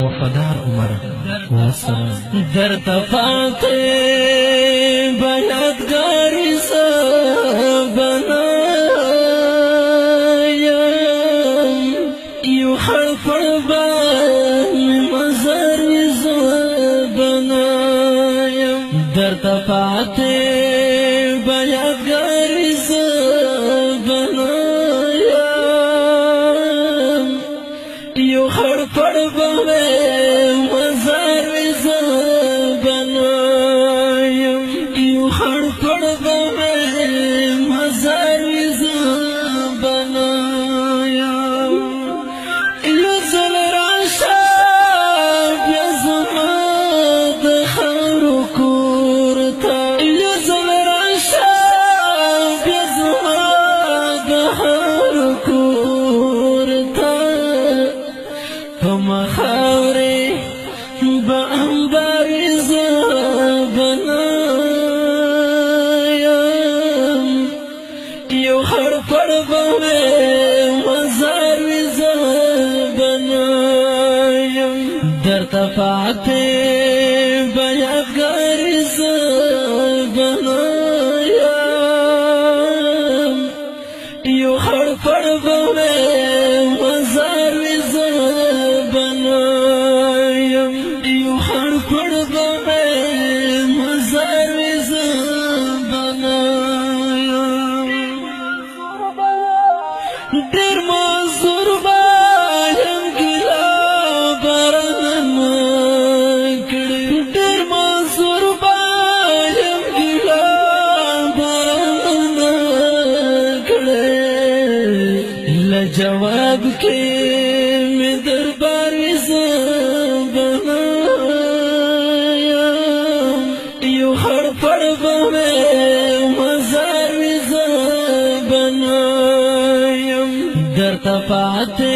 وفادار عمر والسلام در تفاقه بیادگاری سبنایم یو حرف بان مزاری زبنایم در تفاقه بیادگاری سبنایم یو حرف بان تفاعته بیادگاری زبنایم یو خرفر بوه مزاری زبنایم یو خرفر بوه مزاری زبنایم در مزور بایم گلا برن جواب کے میں دربار زبنایم یو خرفر بوے مزار زبنایم در تفاعتے